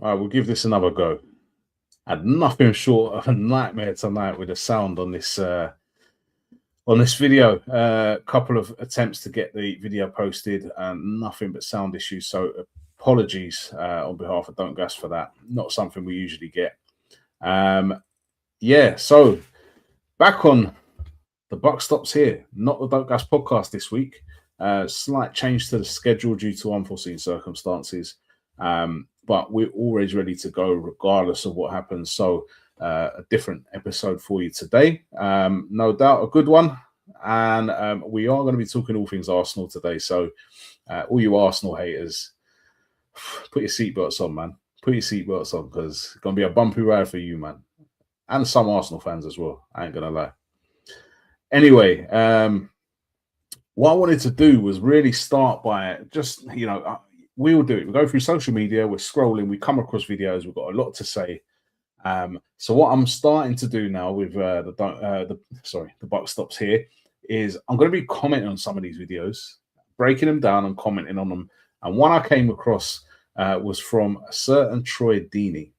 All right, we'll give this another go. Had nothing short of a nightmare tonight with the sound on this video. Couple of attempts to get the video posted and nothing but sound issues. So apologies on behalf of Don't Gas for that. Not something we usually get. So back on the buck stops here. Not the Don't Gas podcast this week. Slight change to the schedule due to unforeseen circumstances. But we're always ready to go regardless of what happens. So a different episode for you today. No doubt a good one. And we are going to be talking all things Arsenal today. So all you Arsenal haters, put your seatbelts on, man. Put your seatbelts on because it's going to be a bumpy ride for you, man. And some Arsenal fans as well. I ain't going to lie. Anyway, what I wanted to do was really start by just, we'll do it. We go through social media, we're scrolling, we come across videos, we've got a lot to say. So what I'm starting to do now with the buck stops here is I'm going to be commenting on some of these videos, breaking them down and commenting on them. And one I came across was from a certain Troy Deeney.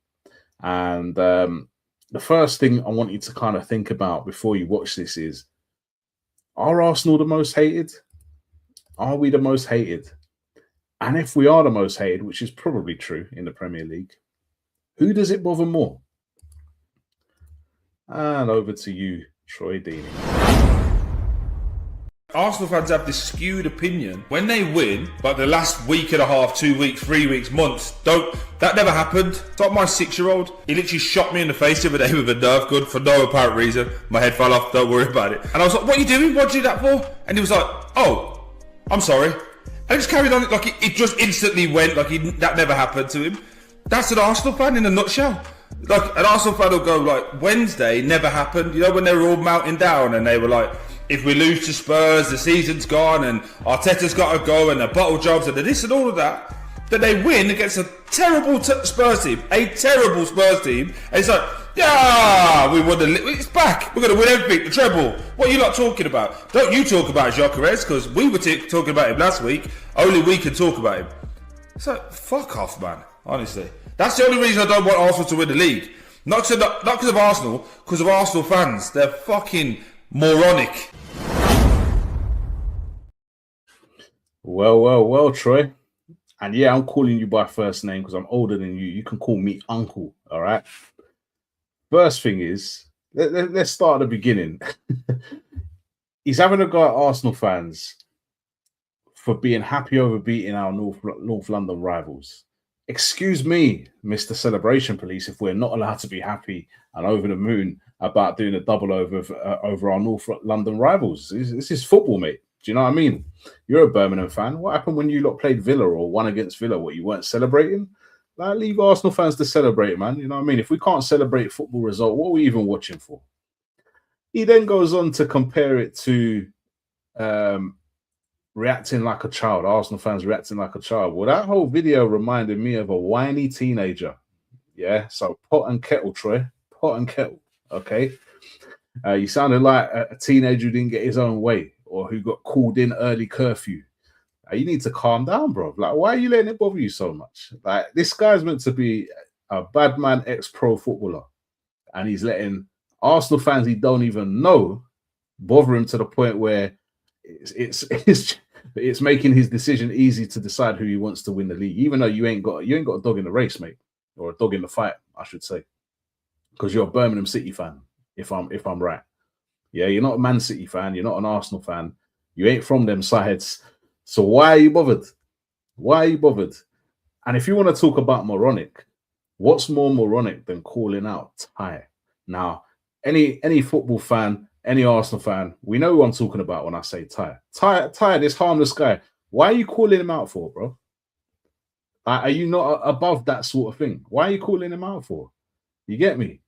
And the first thing I want you to kind of think about before you watch this is, are Arsenal the most hated? Are we the most hated? And if we are the most hated, which is probably true in the Premier League, who does it bother more? And over to you, Troy Deeney. Arsenal fans have this skewed opinion. When they win, like the last week and a half, 2 weeks, 3 weeks, months, that never happened. It's like my 6-year-old. He literally shot me in the face the other day with a Nerf gun for no apparent reason. My head fell off, don't worry about it. And I was like, what are you doing? What did you do that for? And he was like, oh, I'm sorry. And he just carried on, like it just instantly went, like that never happened to him. That's an Arsenal fan in a nutshell. Like an Arsenal fan will go like, Wednesday never happened. You know, when they were all melting down and they were like, if we lose to Spurs, the season's gone and Arteta's got to go and the bottle jobs and the this and all of that. Then they win against a terrible Spurs team. And it's like, yeah, we won it's back. We're going to win everything, the treble. What are you lot talking about? Don't you talk about Gyökeres, because we were talking about him last week. Only we can talk about him. It's like, fuck off, man. Honestly. That's the only reason I don't want Arsenal to win the league. Not because of Arsenal, because of Arsenal fans. They're fucking moronic. Well, Troy. And yeah, I'm calling you by first name because I'm older than you. You can call me uncle, all right? First thing is, let's start at the beginning. He's having a go at Arsenal fans for being happy over beating our North London rivals. Excuse me, Mr. Celebration Police, if we're not allowed to be happy and over the moon about doing a double over our North London rivals. This is football, mate. Do you know what I mean? You're a Birmingham fan. What happened when you lot played Villa or won against Villa? What, you weren't celebrating? Like, leave Arsenal fans to celebrate, man. You know what I mean? If we can't celebrate football result, what are we even watching for? He then goes on to compare it to reacting like a child. Arsenal fans reacting like a child. Well, that whole video reminded me of a whiny teenager. Yeah, so pot and kettle, Troy. Pot and kettle, okay? You sounded like a teenager who didn't get his own way or who got called in early curfew. You need to calm down, bro. Like, why are you letting it bother you so much? Like, this guy's meant to be a bad man ex-pro footballer, and he's letting Arsenal fans he don't even know bother him to the point where it's making his decision easy to decide who he wants to win the league, even though you ain't got a dog in the race, mate, or a dog in the fight, I should say, because you're a Birmingham City fan. If I'm right, yeah, you're not a Man City fan, you're not an Arsenal fan, you ain't from them sides. So why are you bothered? Why are you bothered? And if you want to talk about moronic, what's more moronic than calling out Ty? Now, any football fan, any Arsenal fan, we know who I'm talking about when I say Ty. Ty, this harmless guy. Why are you calling him out for, bro? Are you not above that sort of thing? Why are you calling him out for? You get me?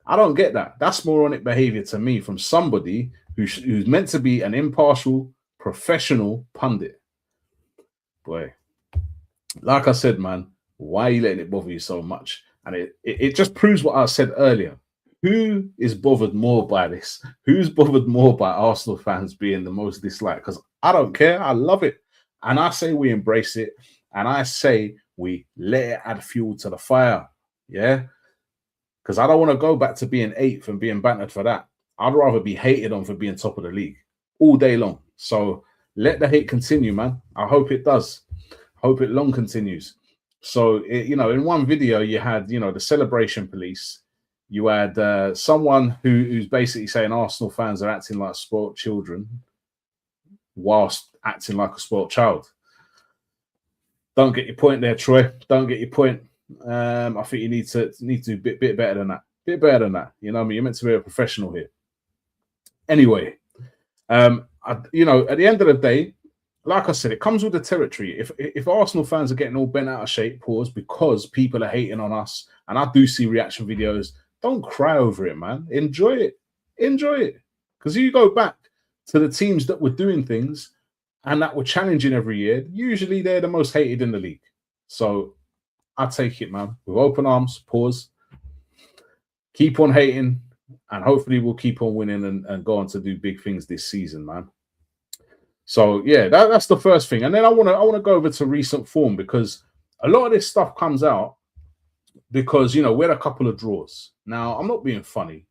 I don't get that. That's moronic behavior to me from somebody who's meant to be an impartial, professional pundit. Boy, like I said, man, why are you letting it bother you so much? And it just proves what I said earlier. Who is bothered more by this? Who's bothered more by Arsenal fans being the most disliked? Because I don't care. I love it. And I say we embrace it. And I say we let it add fuel to the fire. Yeah. Because I don't want to go back to being 8th and being bantered for that. I'd rather be hated on for being top of the league all day long. So let the hate continue, man. I hope it does. Hope it long continues. So, in one video, you had, the celebration police. You had someone who's basically saying Arsenal fans are acting like spoiled children whilst acting like a spoiled child. Don't get your point there, Troy. Don't get your point. I think you need to do a bit better than that. Bit better than that. You know what I mean? You're meant to be a professional here. Anyway, at the end of the day, like I said, it comes with the territory. If Arsenal fans are getting all bent out of shape, because people are hating on us, and I do see reaction videos, don't cry over it, man. Enjoy it. Enjoy it. Because you go back to the teams that were doing things and that were challenging every year, usually they're the most hated in the league. So I take it, man, with open arms, keep on hating, and hopefully we'll keep on winning and go on to do big things this season, man. So yeah, that's the first thing. And then I want to go over to recent form, because a lot of this stuff comes out because, we had a couple of draws. Now, I'm not being funny.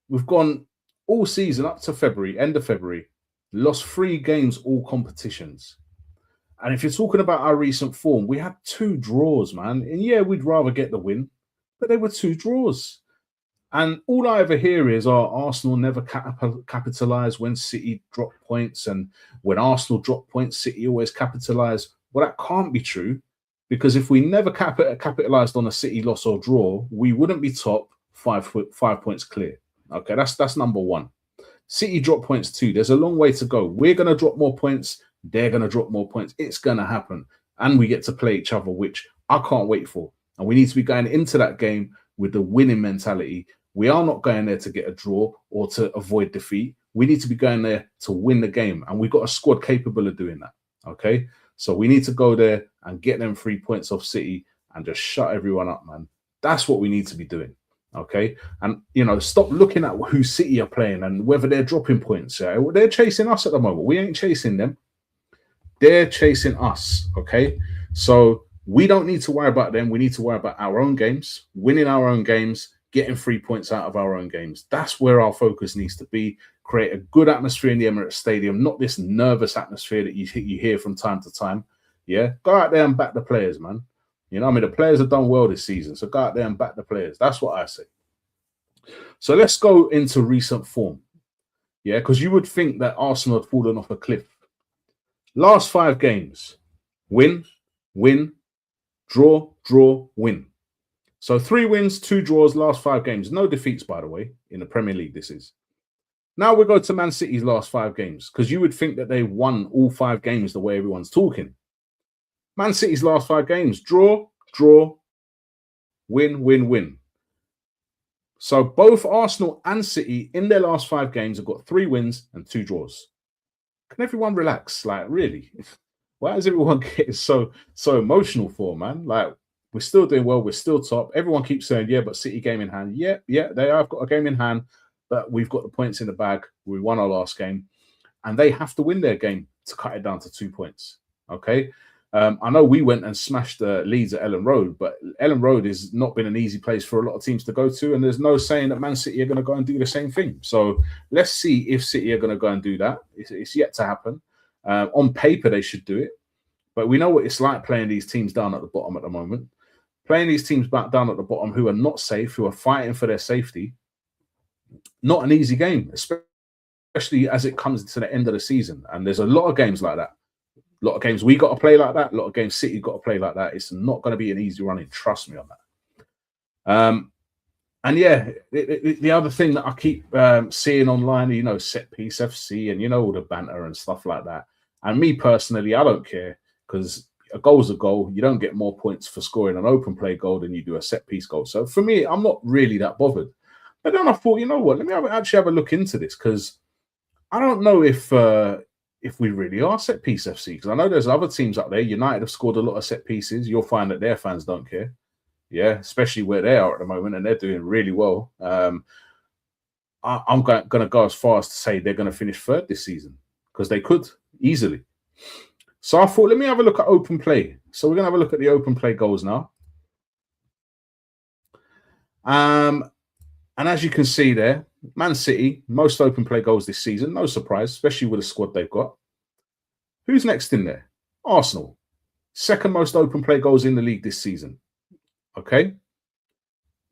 We've gone all season up to February, end of February, lost 3 games, all competitions. And if you're talking about our recent form, we had 2 draws, man. And yeah, we'd rather get the win, but they were 2 draws. And all I ever hear is, Arsenal never capitalise when City drop points. And when Arsenal drop points, City always capitalise. Well, that can't be true, because if we never capitalised on a City loss or draw, we wouldn't be top 5 points clear. Okay, that's number one. City drop points too. There's a long way to go. We're going to drop more points. They're going to drop more points. It's going to happen. And we get to play each other, which I can't wait for. And we need to be going into that game with the winning mentality. We are not going there to get a draw or to avoid defeat. We need to be going there to win the game. And we've got a squad capable of doing that. Okay? So we need to go there and get them 3 points off City and just shut everyone up, man. That's what we need to be doing. Okay? And, stop looking at who City are playing and whether they're dropping points. They're chasing us at the moment. We ain't chasing them. They're chasing us. Okay? So we don't need to worry about them. We need to worry about our own games, winning our own games, getting 3 points out of our own games. That's where our focus needs to be. Create a good atmosphere in the Emirates Stadium, not this nervous atmosphere that you hear from time to time. Yeah, go out there and back the players, man. The players have done well this season, so go out there and back the players. That's what I say. So let's go into recent form. Yeah, because you would think that Arsenal had fallen off a cliff. Last 5 games, win, draw, win. So 3 wins, 2 draws, last 5 games. No defeats, by the way, in the Premier League this is. Now we go to Man City's last 5 games, because you would think that they won all 5 games the way everyone's talking. Man City's last 5 games, draw, win. So both Arsenal and City in their last 5 games have got 3 wins and 2 draws. Can everyone relax? Like, really? Why is everyone getting so emotional for, man? Like, we're still doing well. We're still top. Everyone keeps saying, yeah, but City game in hand. Yeah, they have got a game in hand, but we've got the points in the bag. We won our last game, and they have to win their game to cut it down to 2 points. Okay? I know we went and smashed Leeds at Ellen Road, but Ellen Road has not been an easy place for a lot of teams to go to, and there's no saying that Man City are going to go and do the same thing. So let's see if City are going to go and do that. It's yet to happen. On paper, they should do it, but we know what it's like playing these teams down at the bottom at the moment. Playing these teams back down at the bottom who are not safe, who are fighting for their safety, not an easy game, especially as it comes to the end of the season. And there's a lot of games like that. A lot of games we got to play like that. A lot of games City got to play like that. It's not going to be an easy running. Trust me on that. And yeah, the other thing that I keep seeing online, set piece FC and, all the banter and stuff like that. And me personally, I don't care, because a goal's a goal. You don't get more points for scoring an open play goal than you do a set piece goal. So for me, I'm not really that bothered. But then I thought, you know what? Let me actually have a look into this, because I don't know if we really are set piece FC, because I know there's other teams up there. United have scored a lot of set pieces. You'll find that their fans don't care. Yeah, especially where they are at the moment, and they're doing really well. I'm going to go as far as to say they're going to finish 3rd this season, because they could easily. So I thought, let me have a look at open play, So we're going to have a look at the open play goals now. And as you can see there, Man City, most open play goals this season. No surprise, especially with the squad they've got. Who's next in there? Arsenal. Second most open play goals in the league this season. Okay.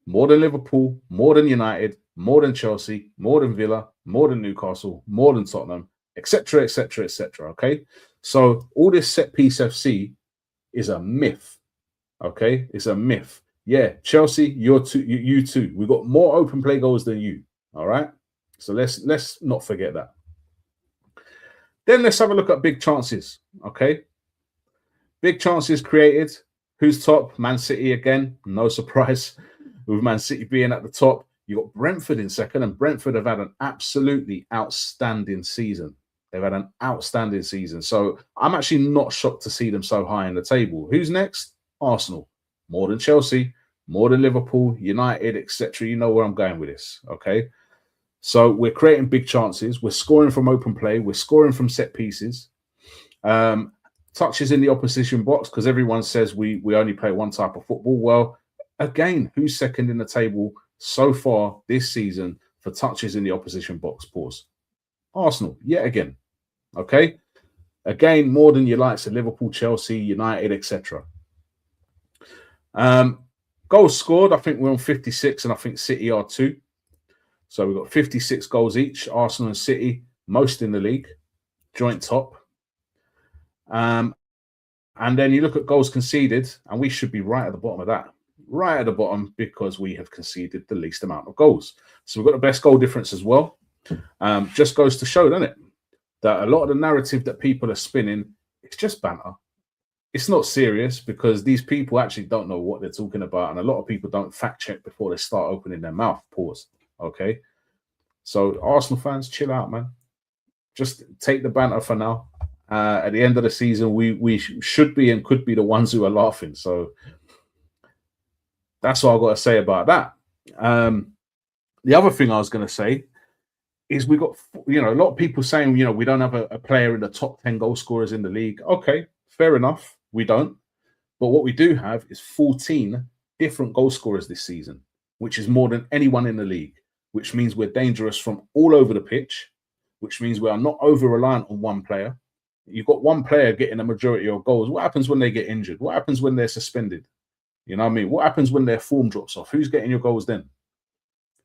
More than Liverpool, more than United, more than Chelsea, more than Villa, more than Newcastle, more than Tottenham, etc., etc., etc. Okay. So all this set piece FC is a myth. Okay. It's a myth. Yeah, Chelsea, you too. We've got more open play goals than you. All right. So let's not forget that. Then let's have a look at big chances. Okay. Big chances created. Who's top? Man City again. No surprise with Man City being at the top. You got Brentford in second, and Brentford have had an absolutely outstanding season. They've had an outstanding season. So I'm actually not shocked to see them so high in the table. Who's next? Arsenal. More than Chelsea, more than Liverpool, United, etc. You know where I'm going with this. Okay. So we're creating big chances. We're scoring from open play. We're scoring from set pieces. Touches in the opposition box, because everyone says we only play one type of football. Well, again, who's second in the table so far this season for touches in the opposition box? Pause. Arsenal, yet again. Okay. Again, more than your likes of Liverpool, Chelsea, United, etc. Goals scored, I think we're on 56, and I think City are too. So we've got 56 goals each. Arsenal and City, most in the league, joint top. And then you look at goals conceded, and we should be right at the bottom of that. Right at the bottom, because we have conceded the least amount of goals. So we've got the best goal difference as well. Just goes to show, doesn't it, that a lot of the narrative that people are spinning, it's just banter. It's not serious, because these people actually don't know what they're talking about. And a lot of people don't fact check before they start opening their mouth. Pause. Okay. So Arsenal fans, chill out, man. Just take the banter for now. At the end of the season, we should be and could be the ones who are laughing. So that's what I've got to say about that. The other thing I was going to say is we got, a lot of people saying, we don't have a player in the top 10 goal scorers in the league. Okay, fair enough. We don't. But what we do have is 14 different goal scorers this season, which is more than anyone in the league, which means we're dangerous from all over the pitch, which means we are not over-reliant on one player. You've got one player getting a majority of goals. What happens when they get injured? What happens when they're suspended? You know what I mean? What happens when their form drops off? Who's getting your goals then?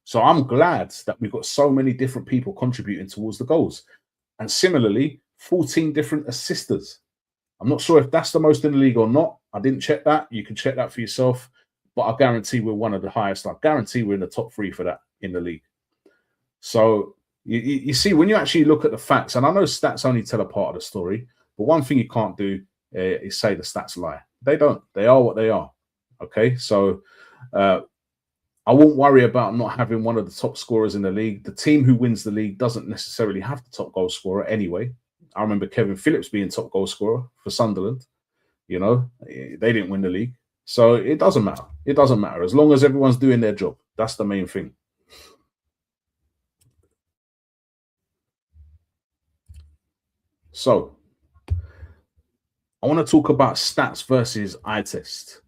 So I'm glad that we've got so many different people contributing towards the goals. And similarly, 14 different assisters. I'm not sure if that's the most in the league or not. I didn't check that. You can check that for yourself. But I guarantee we're one of the highest. I guarantee we're in the top 3 for that in the league. So you see, when you actually look at the facts, and I know stats only tell a part of the story, but one thing you can't do is say the stats lie. They don't. They are what they are. Okay, so I won't worry about not having one of the top scorers in the league. The team who wins the league doesn't necessarily have the top goal scorer anyway. I remember Kevin Phillips being top goal scorer for Sunderland. They didn't win the league. So it doesn't matter. It doesn't matter. As long as everyone's doing their job. That's the main thing. So I want to talk about stats versus eye test.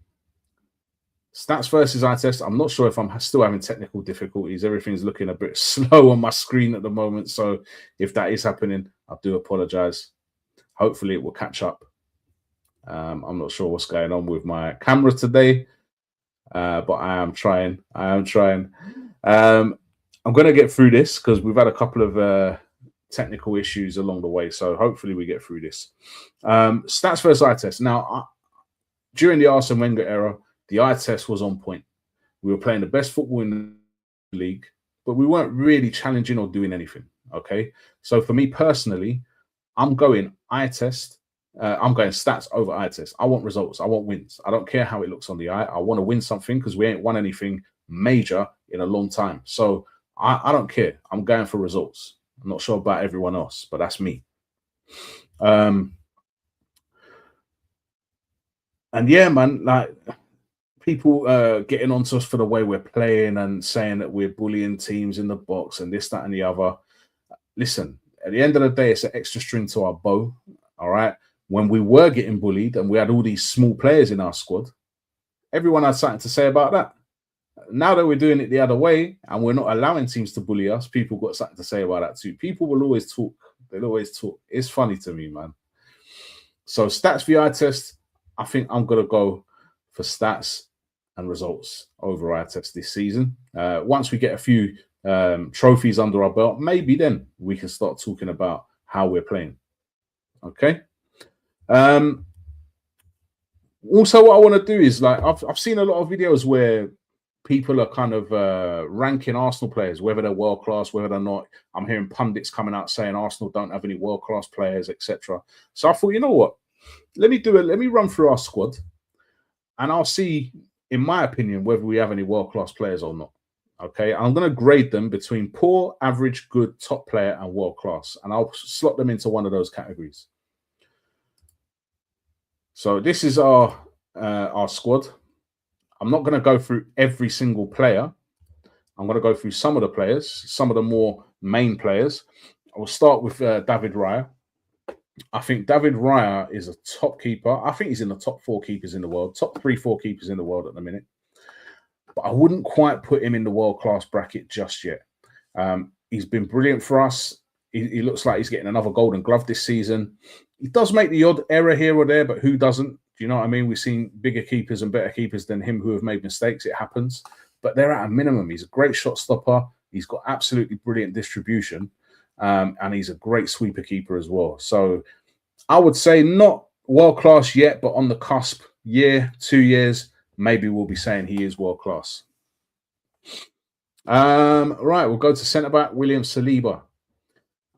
Stats versus eye test. I'm not sure if I'm still having technical difficulties. Everything's looking a bit slow on my screen at the moment. So if that is happening, I do apologize. Hopefully it will catch up. I'm not sure what's going on with my camera today, but I am trying. I'm going to get through this because we've had a couple of technical issues along the way. So hopefully we get through this. Stats versus eye test. Now, during the Arsene Wenger era, the eye test was on point. We were playing the best football in the league, but we weren't really challenging or doing anything. Okay. So for me personally, I'm going eye test. I'm going stats over eye test. I want results. I want wins. I don't care how it looks on the eye. I want to win something because we ain't won anything major in a long time. So I don't care. I'm going for results. I'm not sure about everyone else, but that's me. And yeah, man, like people getting onto us for the way we're playing and saying that we're bullying teams in the box and this, that, and the other. Listen, at the end of the day, it's an extra string to our bow. All right. when we were getting bullied and we had all these small players in our squad, everyone had something to say about that. Now that we're doing it the other way and we're not allowing teams to bully us, people got something to say about that too. People will always talk. They'll always talk. It's funny to me, man. So stats for eye test, I think I'm going to go for stats and results over eye test this season. Once we get a few trophies under our belt, maybe then we can start talking about how we're playing. Okay. Also, what I want to do is, like, I've seen a lot of videos where people are kind of ranking Arsenal players, whether they're world class, whether they're not. I'm hearing pundits coming out saying Arsenal don't have any world class players, etc. So I thought, you know what? Let me run through our squad, and I'll see, in my opinion, whether we have any world class players or not. Okay, I'm going to grade them between poor, average, good, top player, and world class, and I'll slot them into one of those categories. So this is our squad. I'm not going to go through every single player. I'm going to go through some of the players, some of the more main players. I will start with David Raya. I think David Raya is a top keeper. I think he's in the top 4 keepers in the world, top 3-4 keepers in the world at the minute. But I wouldn't quite put him in the world-class bracket just yet. He's been brilliant for us. He looks like he's getting another Golden Glove this season. He does make the odd error here or there, but who doesn't? Do you know what I mean? We've seen bigger keepers and better keepers than him who have made mistakes. It happens. But they're at a minimum. He's a great shot stopper. He's got absolutely brilliant distribution. And he's a great sweeper keeper as well. So I would say not world-class yet, but on the cusp, year, 2 years, maybe we'll be saying he is world-class. Right, we'll go to centre-back, William Saliba.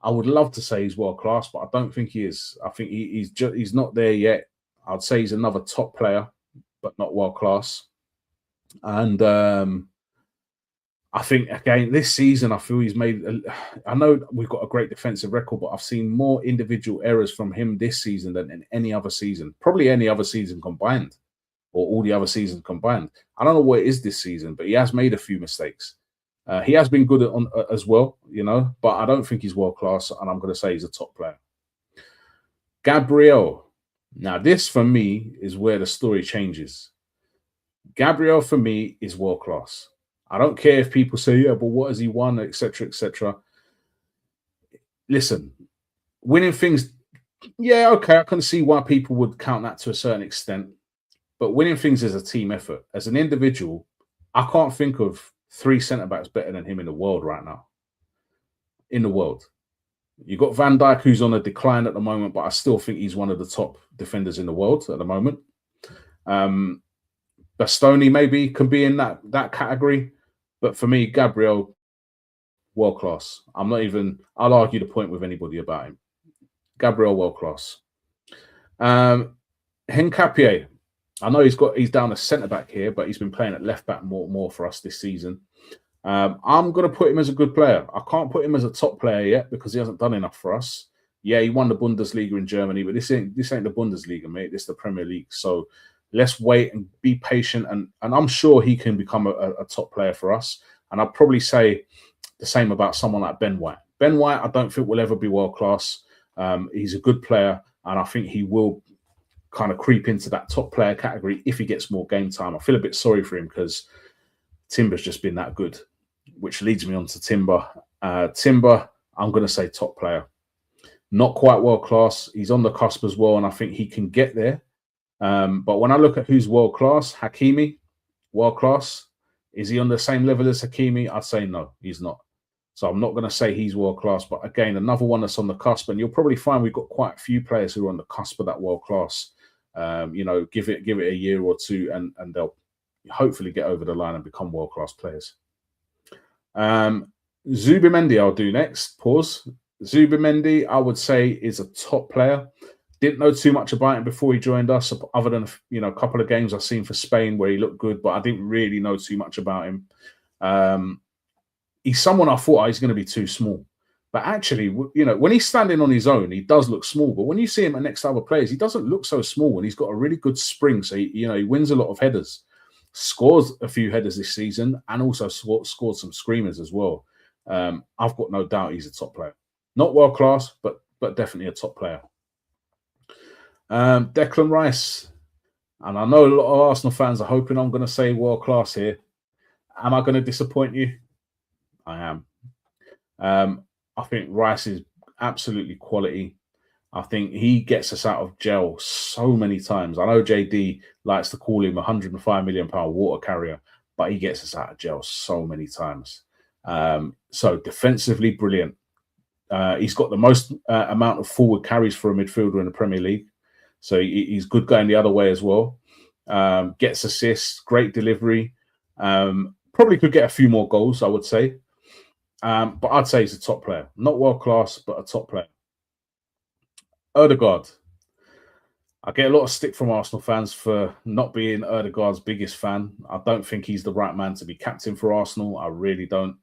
I would love to say he's world-class, but I don't think he is. I think he's not there yet. I'd say he's another top player, but not world-class. And I think, again, this season, I feel he's made... I know we've got a great defensive record, but I've seen more individual errors from him this season than in any other season. Probably any other season combined, or all the other seasons combined. I don't know what it is this season, but he has made a few mistakes. He has been good as well, you know, but I don't think he's world-class, and I'm going to say he's a top player. Gabriel. Now, this, for me, is where the story changes. Gabriel, for me, is world-class. I don't care if people say, yeah, but what has he won, etc., etc. Listen, winning things, yeah, okay, I can see why people would count that to a certain extent, but winning things is a team effort. As an individual, I can't think of 3 centre-backs better than him in the world right now. In the world. You've got Van Dijk, who's on a decline at the moment, but I still think he's one of the top defenders in the world at the moment. Bastoni maybe can be in that category. But for me, Gabriel, world-class. I'll argue the point with anybody about him. Gabriel, world-class. Hincapié. I know he's down as centre-back here, but he's been playing at left-back more for us this season. I'm going to put him as a good player. I can't put him as a top player yet because he hasn't done enough for us. Yeah, he won the Bundesliga in Germany, but this ain't the Bundesliga, mate. This is the Premier League. So let's wait and be patient. And I'm sure he can become a top player for us. And I'd probably say the same about someone like Ben White. Ben White, I don't think will ever be world-class. He's a good player, and I think he will kind of creep into that top player category if he gets more game time. I feel a bit sorry for him because Timber's just been that good, which leads me on to Timber. Timber, I'm going to say top player. Not quite world-class. He's on the cusp as well, and I think he can get there. But when I look at who's world-class, Hakimi, world-class. Is he on the same level as Hakimi? I'd say no, he's not. So I'm not going to say he's world-class. But again, another one that's on the cusp. And you'll probably find we've got quite a few players who are on the cusp of that world-class. You know, give it a year or two, and they'll hopefully get over the line and become world-class players. Zubimendi I'll do next. Pause. Zubimendi, I would say, is a top player. Didn't know too much about him before he joined us, other than a couple of games I've seen for Spain where he looked good, but I didn't really know too much about him. He's someone I thought he's going to be too small. But actually, when he's standing on his own, he does look small. But when you see him next to other players, he doesn't look so small, and he's got a really good spring. So, he wins a lot of headers. Scores a few headers this season, and also scored some screamers as well. I've got no doubt he's a top player. Not world class, but definitely a top player. Declan Rice, and I know a lot of Arsenal fans are hoping I'm going to say world class here. Am I going to disappoint you? I am. I think Rice is absolutely quality. I think he gets us out of jail so many times. I know JD likes to call him £105 million water carrier, but he gets us out of jail so many times. So defensively, brilliant. He's got the most amount of forward carries for a midfielder in the Premier League. So he's good going the other way as well. Gets assists, great delivery. Probably could get a few more goals, I would say. But I'd say he's a top player. Not world class, but a top player. Ødegaard. I get a lot of stick from Arsenal fans for not being Ødegaard's biggest fan. I don't think he's the right man to be captain for Arsenal. I really don't.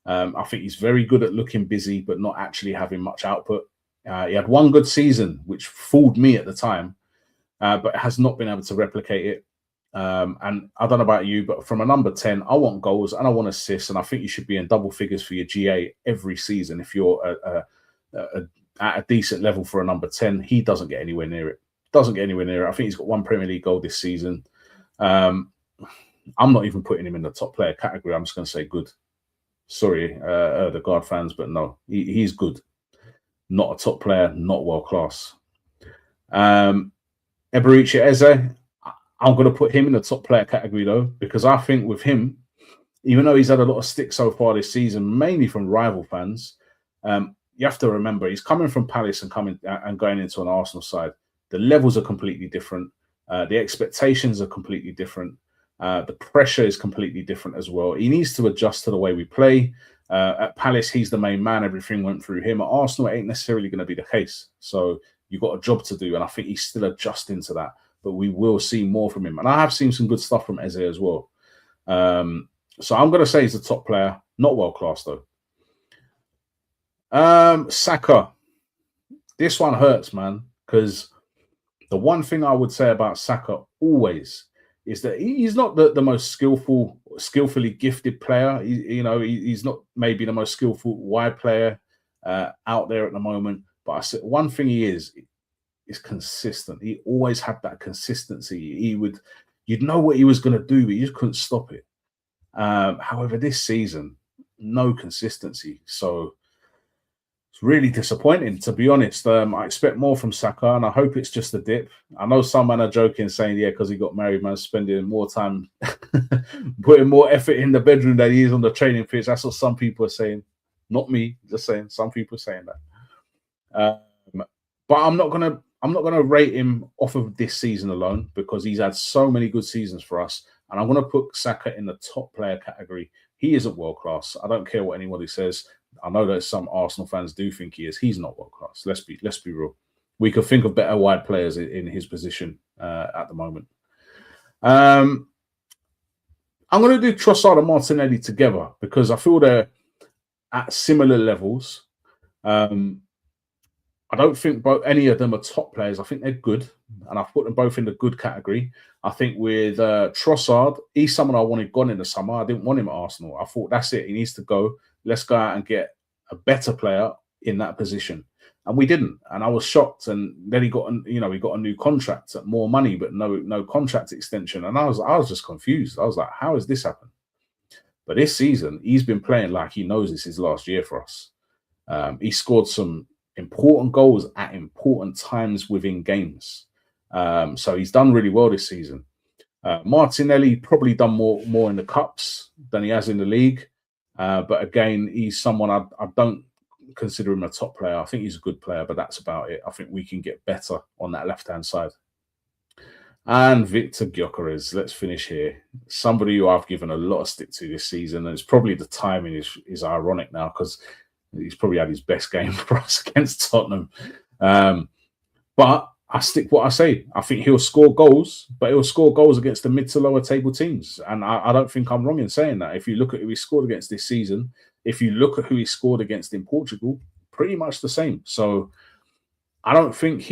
I think he's very good at looking busy, but not actually having much output. He had one good season, which fooled me at the time, but has not been able to replicate it. And I don't know about you, but from a number 10, I want goals and I want assists, and I think you should be in double figures for your GA every season if you're at a decent level for a number 10. He doesn't get anywhere near it. Doesn't get anywhere near it. I think he's got one Premier League goal this season. I'm not even putting him in the top player category. I'm just going to say good. Sorry, the Guard fans, but no, he's good. Not a top player, not world class. Eberechi Eze, I'm going to put him in the top player category though, because I think with him, even though he's had a lot of stick so far this season, mainly from rival fans, you have to remember he's coming from Palace and going into an Arsenal side. The levels are completely different. The expectations are completely different. The pressure is completely different as well. He needs to adjust to the way we play. At Palace, he's the main man. Everything went through him. At Arsenal, it ain't necessarily going to be the case. So you've got a job to do, and I think he's still adjusting to that. But we will see more from him. And I have seen some good stuff from Eze as well. So I'm going to say he's a top player. Not world-class, though. Saka. This one hurts, man, because the one thing I would say about Saka always is that he's not the most skillfully gifted player. He's not maybe the most skillful wide player out there at the moment. But I said one thing he is consistent. He always had that consistency. You'd know what he was going to do, but you just couldn't stop it. However, this season, no consistency. So it's really disappointing, to be honest. I expect more from Saka, and I hope it's just a dip. I know some men are joking, saying, yeah, because he got married, man, spending more time, putting more effort in the bedroom than he is on the training pitch. That's what some people are saying. Not me, just saying. Some people are saying that. But I'm not gonna rate him off of this season alone, because he's had so many good seasons for us. And I'm going to put Saka in the top player category. He isn't world class. I don't care what anybody says. I know that some Arsenal fans do think he is. He's not world class. Let's be real. We could think of better wide players in his position at the moment. I'm going to do Trossard and Martinelli together because I feel they're at similar levels. I don't think any of them are top players. I think they're good, and I've put them both in the good category. I think with Trossard, he's someone I wanted gone in the summer. I didn't want him at Arsenal. I thought, that's it. He needs to go. Let's go out and get a better player in that position. And we didn't. And I was shocked. And then he got a new contract at more money, but no contract extension. And I was just confused. I was like, how has this happened? But this season, he's been playing like he knows this is last year for us. He scored some important goals at important times within games. So he's done really well this season. Martinelli probably done more in the cups than he has in the league. But again, he's someone I don't consider him a top player. I think he's a good player, but that's about it. I think we can get better on that left-hand side. And Victor Gyökeres, let's finish here. Somebody who I've given a lot of stick to this season, and it's probably the timing is ironic now because he's probably had his best game for us against Tottenham. But I stick what I say. I think he'll score goals, but he'll score goals against the mid to lower table teams. And I don't think I'm wrong in saying that. If you look at who he scored against this season, if you look at who he scored against in Portugal, pretty much the same. So I don't think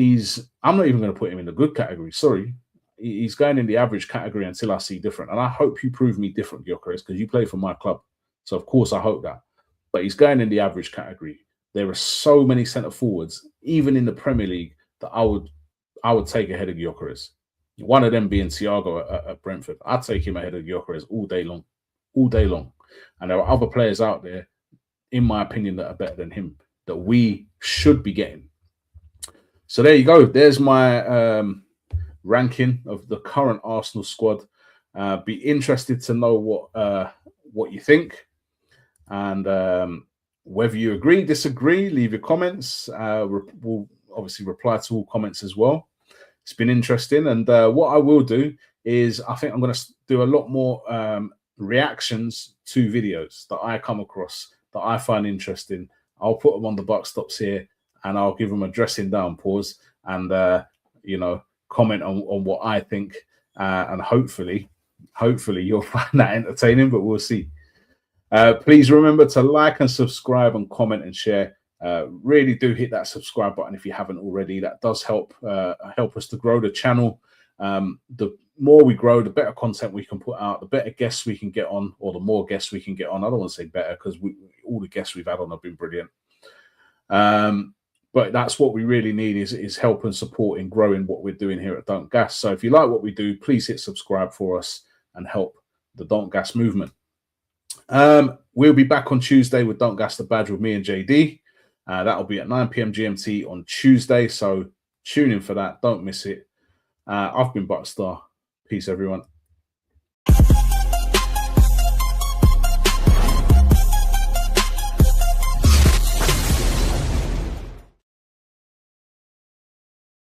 I'm not even going to put him in the good category. Sorry. He's going in the average category until I see different. And I hope you prove me different, Gyökeres, because you play for my club. So, of course, I hope that. But he's going in the average category. There are so many centre forwards, even in the Premier League, that I I would take ahead of Gyökeres. One of them being Thiago at Brentford. I'd take him ahead of Gyökeres all day long. All day long. And there are other players out there, in my opinion, that are better than him, that we should be getting. So there you go. There's my ranking of the current Arsenal squad. Be interested to know what you think, and whether you agree, disagree. Leave your comments. We'll obviously reply to all comments as well. It's been interesting, and what I will do is I think I'm going to do a lot more reactions to videos that I come across that I find interesting. I'll put them on the buck stops here, and I'll give them a dressing down pause, and comment on what I think, and hopefully you'll find that entertaining, but we'll see. Please remember to like and subscribe and comment and share. Really do hit that subscribe button if you haven't already. That does help us to grow the channel. The more we grow, the better content we can put out, the better guests we can get on, or the more guests we can get on. I don't want to say better, because all the guests we've had on have been brilliant. But that's what we really need is help and support in growing what we're doing here at Don't Gas. So if you like what we do, please hit subscribe for us and help the Don't Gas movement. We'll be back on Tuesday with Don't Gas the Badge with me and JD. That'll be at 9 p.m. GMT on Tuesday. So tune in for that. Don't miss it. I've been Buckstar. Peace, everyone.